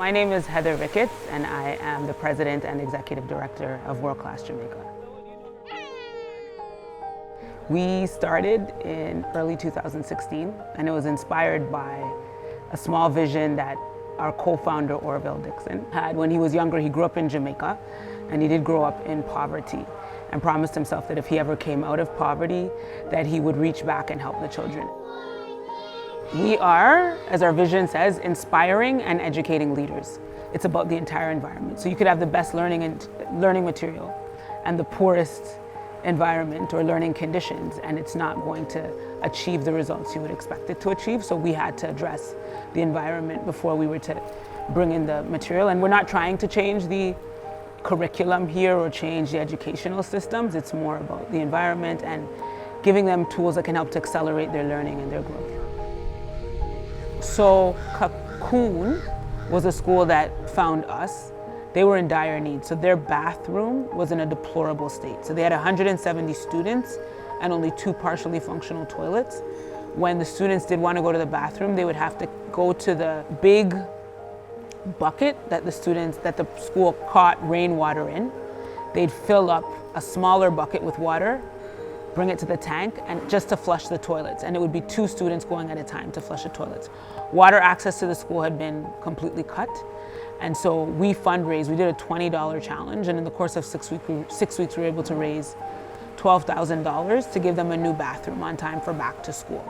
My name is Heather Ricketts, and I am the President and Executive Director of World Class Jamaica. We started in early 2016, and it was inspired by a small vision that our co-founder Orville Dixon had when he was younger. He grew up in Jamaica, and he did grow up in poverty, and promised himself that if he ever came out of poverty, that he would reach back and help the children. We are, as our vision says, inspiring and educating leaders. It's about the entire environment. So you could have the best learning material and the poorest environment or learning conditions, and it's not going to achieve the results you would expect it to achieve. So we had to address the environment before we were to bring in the material. And we're not trying to change the curriculum here or change the educational systems. It's more about the environment and giving them tools that can help to accelerate their learning and their growth. So Cocoon was a school that found us. They were in dire need. So their bathroom was in a deplorable state. So they had 170 students and only 2 partially functional toilets. When the students did want to go to the bathroom, they would have to go to the big bucket that the school caught rainwater in. They'd fill up a smaller bucket with water, bring it to the tank, and just to flush the toilets. And it would be 2 students going at a time to flush the toilets. Water access to the school had been completely cut. And so we fundraised, we did a $20 challenge, and in the course of 6 weeks, we were able to raise $12,000 to give them a new bathroom on time for back to school.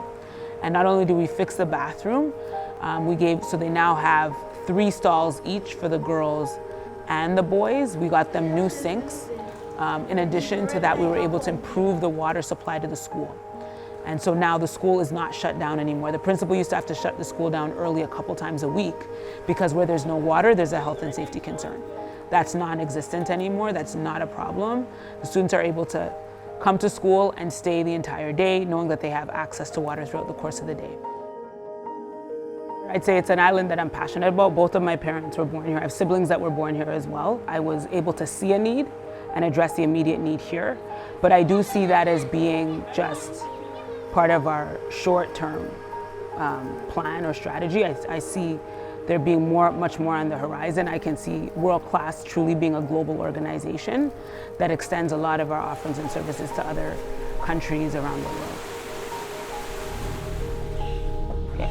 And not only do we fix the bathroom, so they now have 3 stalls each for the girls and the boys. We got them new sinks. In addition to that, we were able to improve the water supply to the school. And so now the school is not shut down anymore. The principal used to have to shut the school down early a couple times a week because where there's no water, there's a health and safety concern. That's non-existent anymore. That's not a problem. The students are able to come to school and stay the entire day, knowing that they have access to water throughout the course of the day. I'd say it's an island that I'm passionate about. Both of my parents were born here. I have siblings that were born here as well. I was able to see a need and address the immediate need here. But I do see that as being just part of our short-term plan or strategy. I see there being much more on the horizon. I can see World Class truly being a global organization that extends a lot of our offerings and services to other countries around the world.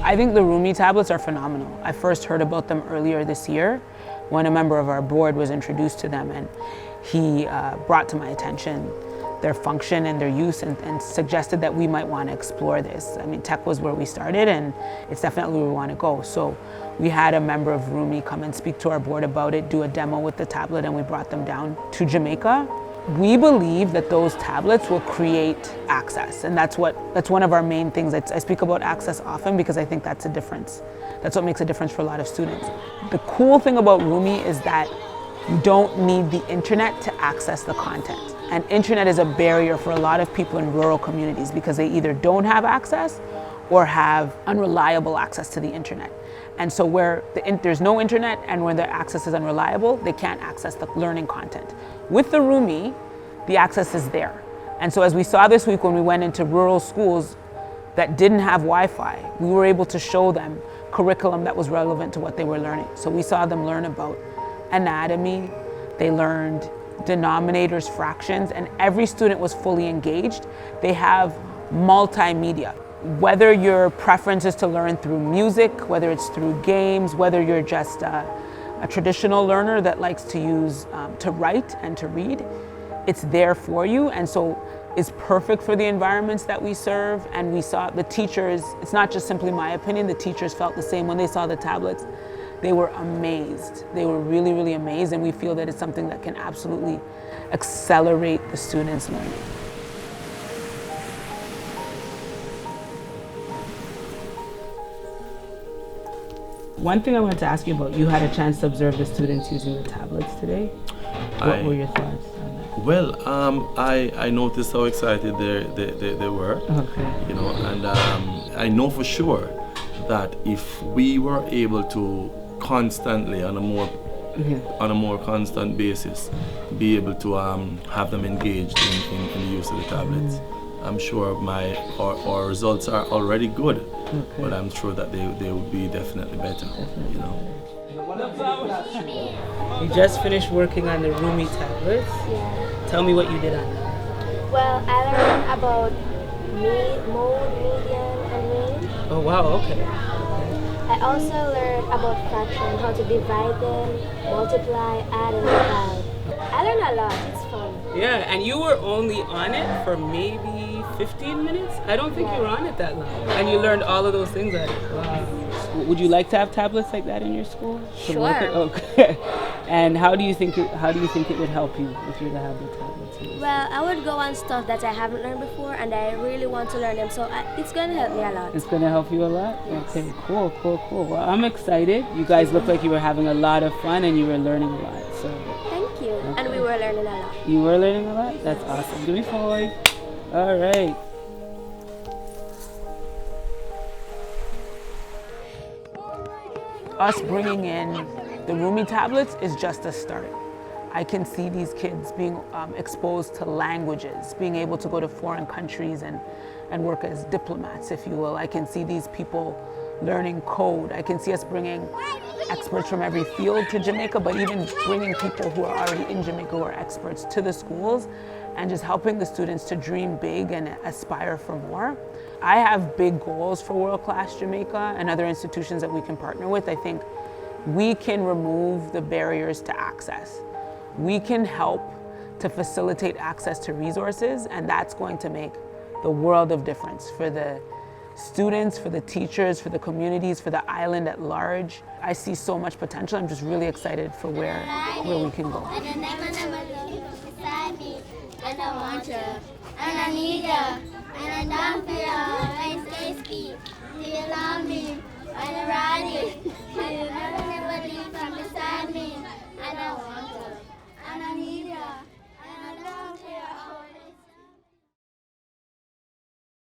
I think the Rumi tablets are phenomenal. I first heard about them earlier this year when a member of our board was introduced to them, and he brought to my attention their function and their use and suggested that we might want to explore this. I mean, tech was where we started, and it's definitely where we want to go. So we had a member of Rumi come and speak to our board about it, do a demo with the tablet, and we brought them down to Jamaica. We believe that those tablets will create access, and that's one of our main things. I speak about access often because I think that's a difference. That's what makes a difference for a lot of students. The cool thing about Rumi is that you don't need the internet to access the content. And internet is a barrier for a lot of people in rural communities because they either don't have access or have unreliable access to the internet. And so where there's no internet and where the access is unreliable, they can't access the learning content. With the Rumi, the access is there. And so as we saw this week when we went into rural schools that didn't have Wi-Fi, we were able to show them curriculum that was relevant to what they were learning. So we saw them learn about anatomy, they learned denominators, fractions, and every student was fully engaged. They have multimedia. Whether your preference is to learn through music, whether it's through games, whether you're just a traditional learner that likes to use, to write and to read, it's there for you. And so it's perfect for the environments that we serve. And we saw the teachers, it's not just simply my opinion, the teachers felt the same when they saw the tablets. They were amazed. They were really, really amazed, and we feel that it's something that can absolutely accelerate the students' learning. One thing I wanted to ask you about, you had a chance to observe the students using the tablets today. What were your thoughts on that? Well, I noticed how excited they were, okay. You know, and I know for sure that if we were able to constantly on a more constant basis be able to have them engaged in the use of the tablets, I'm sure our results are already good, but I'm sure that they will be definitely better. You know. You just finished working on the Rumi tablets. Yeah. Tell me what you did on them. Well, I learned about mode, median, and range. Oh wow, okay. I also learned about fraction, how to divide them, multiply, add, and divide. I learned a lot. It's fun. Yeah, and you were only on it for maybe 15 minutes? I don't think you were on it that long. And you learned all of those things at it. Wow. Would you like to have tablets like that in your school? To work Sure. it? Okay. And how do you think it would help you if you were to have the tablets? Well, I would go on stuff that I haven't learned before, and I really want to learn them, so it's going to help me a lot. It's gonna help you a lot? Okay, cool. Well, I'm excited. You guys look like you were having a lot of fun and you were learning a lot. So Thank you. Okay. And we were learning a lot. you were learning a lot? That's awesome. Give me 5. All right. Us bringing in the Rumi tablets is just a start. I can see these kids being exposed to languages, being able to go to foreign countries and work as diplomats, if you will. I can see these people learning code. I can see us bringing experts from every field to Jamaica, but even bringing people who are already in Jamaica who are experts to the schools and just helping the students to dream big and aspire for more. I have big goals for World Class Jamaica and other institutions that we can partner with. I think we can remove the barriers to access. We can help to facilitate access to resources, and that's going to make the world of difference for the students, for the teachers, for the communities, for the island at large. I see so much potential. I'm just really excited for where we can go. And I never beside me, and I want you, and I need you, and I don't feel